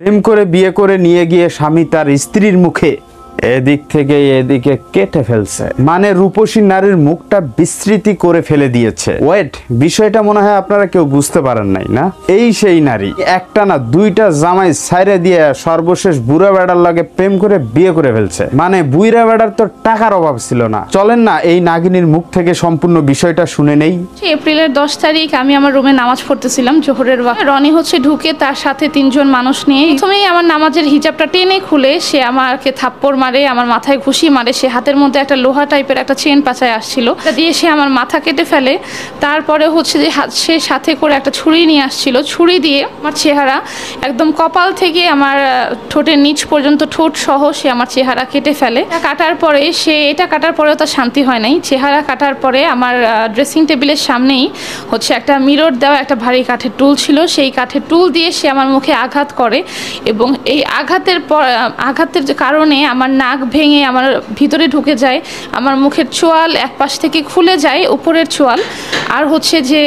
প্রেম করে বিয়ে করে নিয়ে গিয়ে স্বামী তার স্ত্রীর মুখে এদিক থেকে এদিকে কেটে ফেলছে, মানে রূপসী নারীর মুখটা বিস্মৃতি করে ফেলে দিয়েছে। ওয়েট, বিষয়টা মনে হয় আপনারা কেউ বুঝতে পারেন নাই না? এই সেই নারী একটা না দুইটা জামাই ছাইরে দিয়ে সর্বশেষ বুড়া বেড়ার লাগে প্রেম করে বিয়ে করে ফেলছে। মানে বুড়া বেড়ার তো টাকার অভাব ছিল না। চলেন না এই নাগিনীর মুখ থেকে সম্পূর্ণ বিষয়টা শুনে নেই। এপ্রিলের 10 তারিখ আমি আমার রুমে নামাজ পড়তেছিলাম জোহরের ওয়াক্ত। রনি ঢুকে তার সাথে 3 জন মানুষ নিয়ে প্রথমেই আমার নামাজের হিজাবটা টেনে খুলে সে আমাকে থাপ্পড় মারে, আমার মাথায় ঘুষি মারে। সে হাতের মধ্যে একটা লোহা টাইপের একটা চেন পাচায় আসছিল, এটা দিয়ে সে আমার মাথা কেটে ফেলে। তারপরে যে সে সাথে করে একটা ছুরি নিয়ে আসছিল, ছুরি দিয়ে আমার চেহারা একদম কপাল থেকে আমার ঠোঁটের নিচ পর্যন্ত ঠোঁট সহ সে আমার চেহারা কেটে ফেলে। এটা কাটার পরেও তার শান্তি হয় নাই। চেহারা কাটার পরে আমার ড্রেসিং টেবিলের সামনেই একটা মিরর দেওয়া একটা ভারী কাঠের টুল ছিল, সেই কাঠের টুল দিয়ে সে আমার মুখে আঘাত করে এবং এই আঘাতের কারণে আমার নাক ভেঙে আমার ভিতরে ঢুকে যায়। আমার মুখের চোয়াল এক পাশ থেকে খুলে যায়, উপরের চোয়াল, আর যে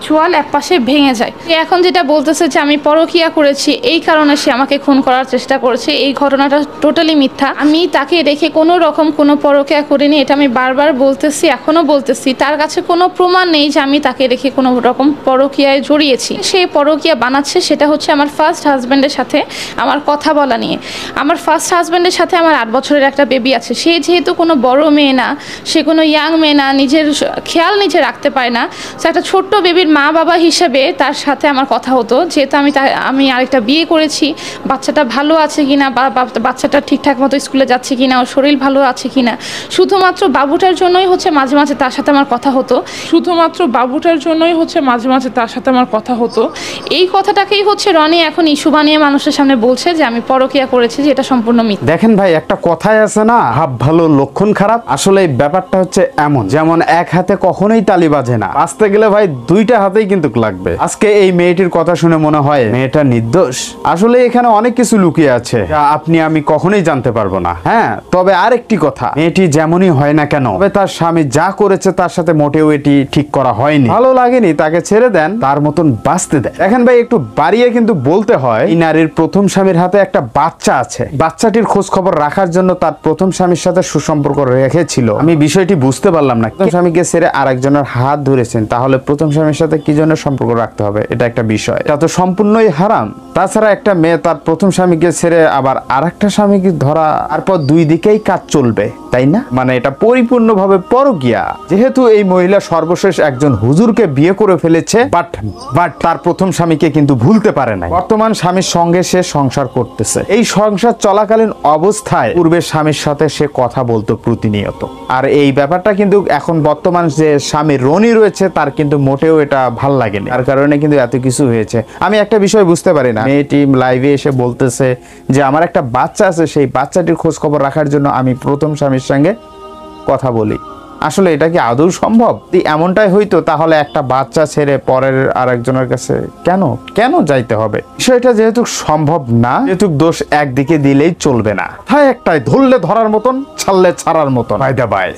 চোয়াল এক পাশে ভেঙে যায়। এখন যেটা বলতেছে যে আমি পরকীয়া করেছি, এই কারণে সে আমাকে খুন করার চেষ্টা করেছে। এই ঘটনাটা টোটালি মিথ্যা। আমি তাকে রেখে কোনো রকম কোনো পরকীয়া করিনি, এটা আমি বারবার বলতেছি, এখনো বলতেছি। তার কাছে কোনো প্রমাণ নেই যে আমি তাকে রেখে কোনো রকম পরকীয়ায় জড়িয়েছি। সে পরকীয়া বানাচ্ছে সেটা আমার ফার্স্ট হাজব্যান্ডের সাথে আমার কথা বলা নিয়ে। আমার ফার্স্ট হাজব্যান্ডের সাথে আমার 8 বছরের একটা বেবি আছে। সে যেহেতু কোনো বড় মেয়ে না, সে কোনো ইয়াং মেয়ে না, নিজের খেয়াল নিজে রাখতে পারে না, সে একটা ছোট্ট বেবির মা বাবা হিসেবে তার সাথে আমার কথা হতো। যেহেতু আমি আরেকটা বিয়ে করেছি, বাচ্চাটা ভালো আছে কিনা বা বাচ্চাটা ঠিকঠাক মতো স্কুলে যাচ্ছে কিনা, ওর শরীর ভালো আছে কিনা, শুধুমাত্র বাবুটার জন্যই মাঝে মাঝে তার সাথে আমার কথা হতো। এই কথাটাকেই রনি এখন ইস্যু বানিয়ে মানুষের সামনে বলছে যে আমি পরকীয়া করেছি, যে এটা সম্পূর্ণ মিথ্যা। দেখেন ভাই, একটা কথাই আছে না, হাব ভালো লক্ষণ খারাপ। আসলে এই ব্যাপারটা এমন, যেমন এক হাতে কখনোই তালি বাজে না, বাঁচতে গেলে ভাই দুইটা হাতেই কিন্তু লাগবে। আজকে এই মেয়েটির কথা শুনে মনে হয় মেয়েটা নির্দোষ। আসলে এখানে অনেক কিছু লুকিয়ে আছে যা আপনি আমি কখনোই জানতে পারবো না। হ্যাঁ, তবে আরেকটি কথা, মেয়েটি যেমনই হয় না কেন, তবে তার স্বামী যা করেছে তার সাথে মোটেও এটি ঠিক করা হয়নি। ভালো লাগেনি, তাকে ছেড়ে দেন, তার মতন বাঁচতে দেন। দেখেন ভাই, একটু বাড়িয়ে কিন্তু বলতে হয়, এই নারীর প্রথম স্বামীর হাতে একটা বাচ্চা আছে। বাচ্চাটির খোঁজ খবর রাখার জন্য তার প্রথম স্বামীর সাথে সুসম্পর্ক রেখেছিল। আমি বিষয়টি বুঝতে পারলাম না। প্রথম স্বামীকে ছেড়ে আরেকজনের হাত ধরেছেন, তাহলে প্রথম স্বামীর সাথে কি জন্য সম্পর্ক রাখতে হবে? এটা একটা বিষয়, এটা তো সম্পূর্ণই হারাম। তাছাড়া একটা মেয়ে তার প্রথম স্বামীকে ছেড়ে আবার আরেকটা স্বামীকে ধরা, তারপর দুই দিকেই কাজ চলবে, তাই না? মানে এটা পরিপূর্ণভাবে পরকীয়া। যেহেতু এই মহিলা সর্বশেষ একজন হুজুরকে বিয়ে করে ফেলেছে, বাট তার প্রথম স্বামীকে কিন্তু ভুলতে পারে না। বর্তমান স্বামীর সঙ্গে সে সংসার করতেছে। এই সংসার চলাকালীন অবস্থায় পূর্বের স্বামীর সাথে সে কথা বলতো প্রতিনিয়ত। আর এই ব্যাপারটা কিন্তু এখন বর্তমান যে স্বামী রনি রয়েছে তার কিন্তু মোটেও এটা ভাল লাগেনি, তার কারণে কিন্তু এত কিছু হয়েছে। আমি একটা বিষয় বুঝতে পারি না, মেয়েটি লাইভে এসে বলতেছে যে আমার একটা বাচ্চা আছে, সেই বাচ্চাটির খোঁজ খবর রাখার জন্য আমি প্রথম স্বামীর সঙ্গে কথা বলি। আসলে এটা কি আদৌ সম্ভব? যদি এমনটাই হইতো তাহলে একটা বাচ্চা ছেড়ে পরের আরেকজনের কাছে কেন যাইতে হবে? বিষয়টা যেহেতু সম্ভব না, যেহেতু দোষ একদিকে দিলেই চলবে না। তাই একটাই, ধরলে ধরার মতন, ছাড়লে ছাড়ার মতন। বাই।